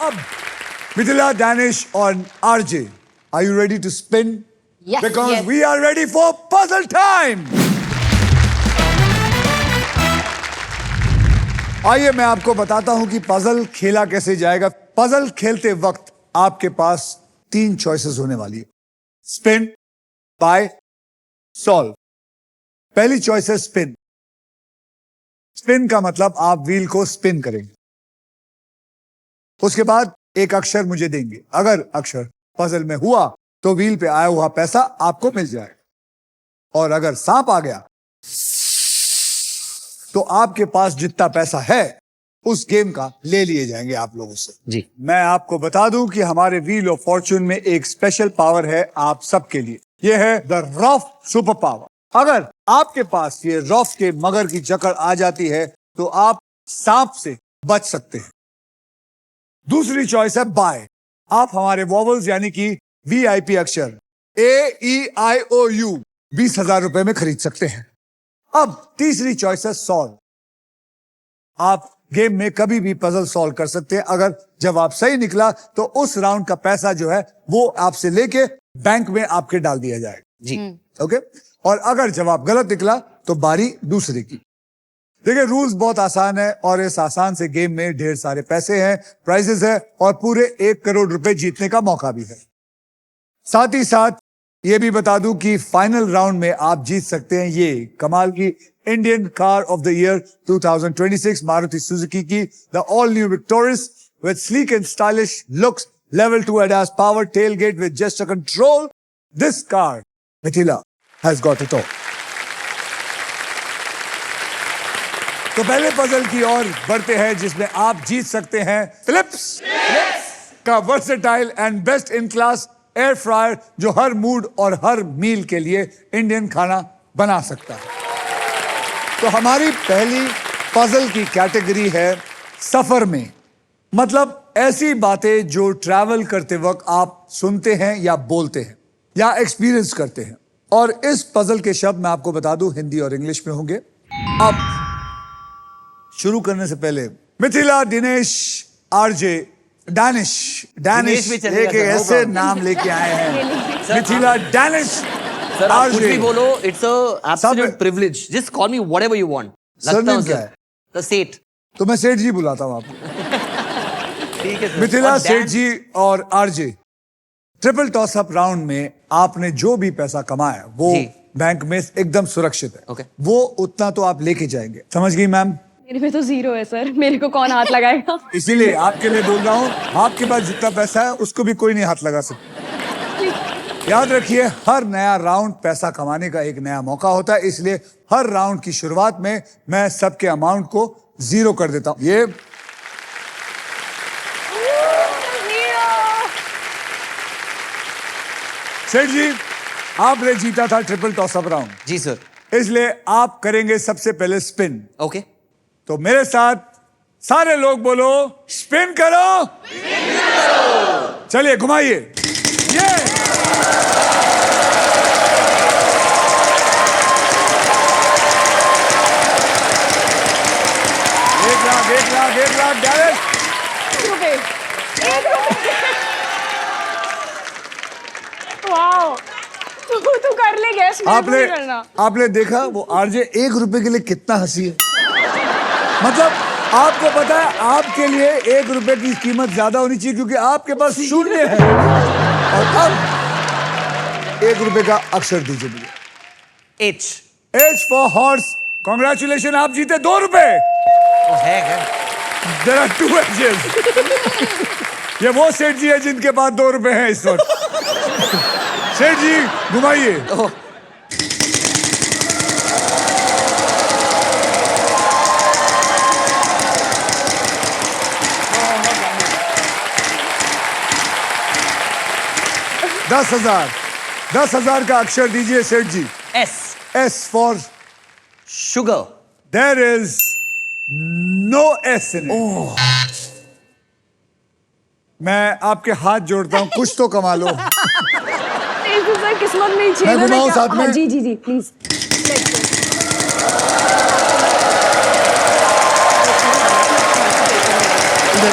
Ab, Mithila, Danish, and RJ, are you ready to spin? Yes. Because Yes. we are ready for puzzle time. आइए मैं आपको बताता हूं कि puzzle खेला कैसे जाएगा। पजल खेलते वक्त आपके पास 3 चॉइसेस होने वाली है, स्पिन, बाय, सॉल्व। पहली चॉइस है स्पिन। स्पिन का मतलब आप व्हील को स्पिन करेंगे, उसके बाद एक अक्षर मुझे देंगे। अगर अक्षर पजल में हुआ तो व्हील पे आया हुआ पैसा आपको मिल जाएगा, और अगर सांप आ गया तो आपके पास जितना पैसा है उस गेम का ले लिए जाएंगे आप लोगों से। जी। मैं आपको बता दूं कि हमारे व्हील ऑफ फॉर्च्यून में एक स्पेशल पावर है आप सबके लिए। यह है द रफ सुपर पावर। अगर आपके पास ये रफ के मगर की जकड़ आ जाती है तो आप सांप से बच सकते हैं। दूसरी चॉइस है बाय। आप हमारे वॉवल्स यानी कि वीआईपी अक्षर AEIOU 20,000 रुपए में खरीद सकते हैं। अब तीसरी चॉइस है सॉल्व। आप गेम में कभी भी पजल सॉल्व कर सकते हैं। अगर जवाब सही निकला तो उस राउंड का पैसा जो है वो आपसे लेके बैंक में आपके डाल दिया जाएगा। जी। ओके। और अगर जवाब गलत निकला तो बारी दूसरे की। देखिए रूल्स बहुत आसान है और इस आसान से गेम में ढेर सारे पैसे हैं, प्राइजेस है और पूरे 1 करोड़ रुपए जीतने का मौका भी है। साथ ही साथ ये भी बता दूं कि फाइनल राउंड में आप जीत सकते हैं ये कमाल की Indian car of the year 2026 Maruti Suzuki की the all new victorious with sleek and stylish looks, level 2 ADAS power, tailgate with gesture control. This car, Mithila, has got it all. तो पहले पजल की ओर बढ़ते हैं जिसमें आप जीत सकते हैं फिलिप्स का versatile and best in class air fryer, जो हर मूड और हर मील के लिए इंडियन खाना बना सकता है। तो हमारी पहली पजल की कैटेगरी है सफर में, मतलब ऐसी बातें जो ट्रैवल करते वक्त आप सुनते हैं या बोलते हैं या एक्सपीरियंस करते हैं। और इस पजल के शब्द मैं आपको बता दूं हिंदी और इंग्लिश में होंगे। अब शुरू करने से पहले मिथिला, दिनेश, आरजे, डैनिश भी चलेगा एक सर, no ऐसे problem. नाम लेके आए हैं। मिथिला, डैनिश, सर आप कुछ भी आरजे। बोलो, it's a absolute privilege. Just call me whatever you want. Surname क्या है? द सेठ। तो मैं सेठ जी बुलाता हूं आपको। ठीक है सर। मिथिला, और सेठ Dan- जी और RJ, triple toss up round में आपने जो भी पैसा कमाया वो जी। बैंक में एकदम सुरक्षित है। Okay. वो उतना तो आप लेके जाएंगे, समझ गई मैम? मेरे में तो 0 है सर, मेरे को कौन हाथ लगाएगा? इसीलिए आपके लिए बोल रहा हूं, आपके पास जितना पैसा है उसको भी कोई नहीं हाथ लगा सकता। याद रखिए हर नया राउंड पैसा कमाने का एक नया मौका होता है, इसलिए हर राउंड की शुरुआत में मैं सबके अमाउंट को 0 कर देता हूं। ये सेठ जी, आपने जीता था ट्रिपल टॉस अप राउंड, जी सर। इसलिए आप करेंगे सबसे पहले स्पिन। ओके। तो मेरे साथ सारे लोग बोलो स्पिन करो। चलिए घुमाइए। ये एक लाख डायरेक्ट। रुपए, 1 रुपए। वाओ, तू कर ले गैस, मेरे को नहीं करना। आपने देखा वो आरजे 1 रुपए के लिए कितना हंसी है। मतलब आपको पता है आपके लिए 1 रुपए की कीमत ज्यादा होनी चाहिए क्योंकि आपके पास 0 है। और अब 1 रुपए का अक्षर दीजिए मुझे। H. H for horse. Congratulation, आप जीते 2 रुपए। है क्या? There are 2 edges. ये वो सेठ जी है जिनके पास 2 रुपए हैं इस वक्त। सेठ जी घुमाइए। ओह, 10,000 का अक्षर दीजिए Seth ji. S. S for sugar. There is no S in it. मैं आपके हाथ जोड़ता हूं, कुछ तो कमा लो। प्लीज सर, किस्मत में ही छेद है। मैं घुमाऊं साथ में? हाँ, जी जी जी प्लीज।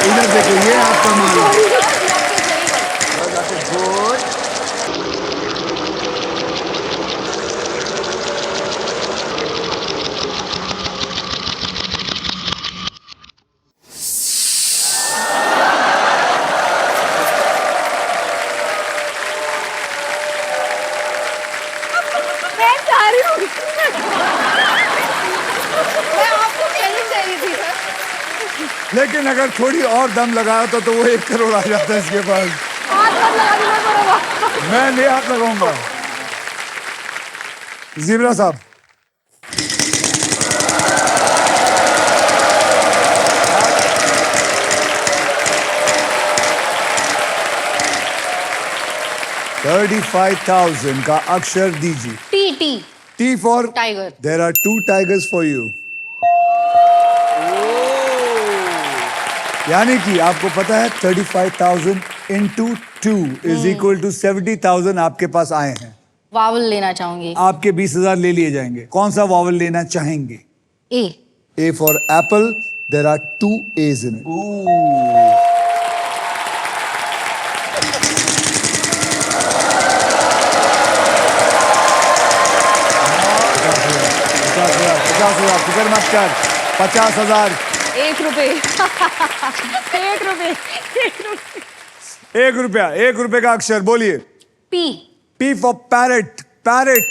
इधर देखिए, ये आप पर मारो। Good. मैं चाह रही हूँ मैं आपको कहनी चाहिए थी सर। लेकिन अगर थोड़ी और दम लगाया तो वो 1 करोड़ आ जाता है इसके पास। हाथ मत लगा देना पड़ेगा। मैं नहीं हाथ लगाऊंगा। ज़ीब्रा साहब, $35,000 का अक्षर दीजिए। T T T for Tiger. There are 2 tigers for you. यानी कि आपको पता है 35,000 into 2 is equal to 70,000 आपके पास आए हैं। वावल लेना चाहूंगी। आपके 20,000 ले लिए जाएंगे। कौन सा वावल लेना चाहेंगे? ए A for apple. There are 2 A's in it. फिक्र मत कर। 50,000। 1 रुपए 1 रुपए 1 रुपए। ₹1 का अक्षर बोलिए। P P for parrot. Parrot.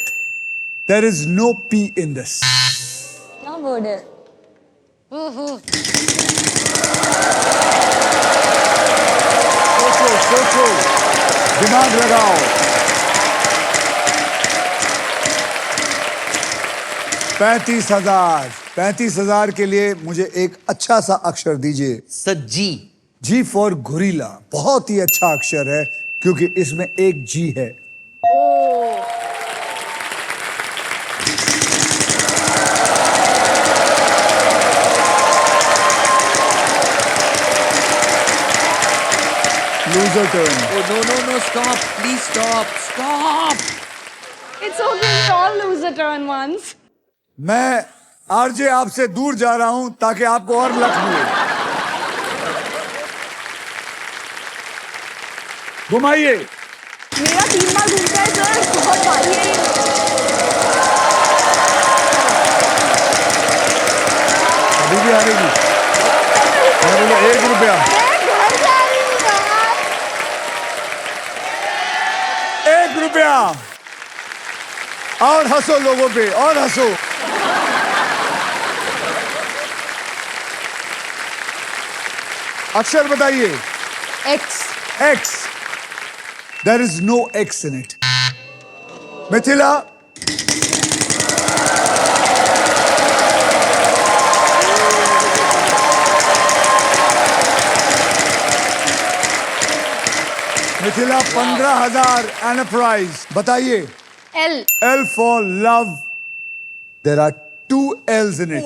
There is no P in this. क्या वर्ड है? सोचो, दिमाग लगाओ। 35,000 के लिए मुझे एक अच्छा सा अक्षर दीजिए। Sir, G. G for gorilla. बहुत ही अच्छा अक्षर है क्योंकि इसमें एक G है। Loser turn. Oh, no, stop. Please stop. Stop. It's okay, we all lose a turn once. मैं आरजे आपसे दूर जा रहा हूं ताकि आपको और लक मिले। घुमाइए। मेरा 3 बार घूमता है सर, बहुत भारी है ये। अभी भी हारेगी। मैं बोला ₹1। मैं घर जा रही हूँ यार। ₹1। और हंसो लोगों पे, और हंसो। अक्षर बताइए। X X. There is no X in it. Mithila. Mithila 15,000 and a prize. बताइए। L L for love. There are 2 L's in it.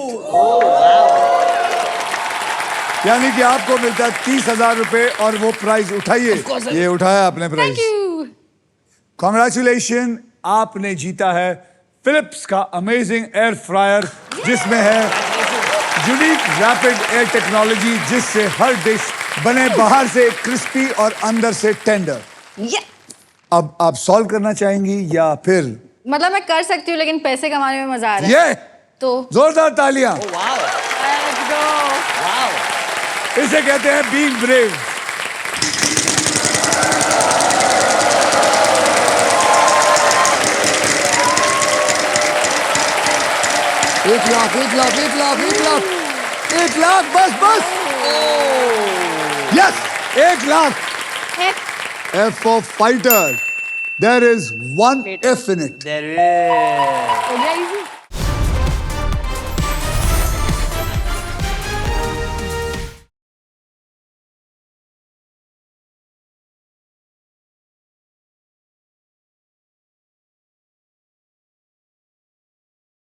यानी कि आपको मिलता है ₹30,000 और वो प्राइज उठाइए। course, sir. ये उठाया आपने प्राइज। Thank you. कॉन्ग्रेचुलेशन, आपने जीता है फिलिप्स का अमेजिंग एयर फ्रायर जिसमें है यूनिक रैपिड एयर टेक्नोलॉजी जिससे हर डिश बने बाहर से क्रिस्पी और अंदर से टेंडर। ये अब आप सॉल्व करना चाहेंगी या फिर मतलब मैं कर सकती हूँ लेकिन पैसे कमाने में मजा आ रहा है। ये तो जोरदार तालियां। Oh, wow. Let's go. Wow. इसे कहते हैं बीइंग ब्रेव। एक लाख बस yes 1 lakh. F for fighter. There is 1 F in it. There is. हो गया easy?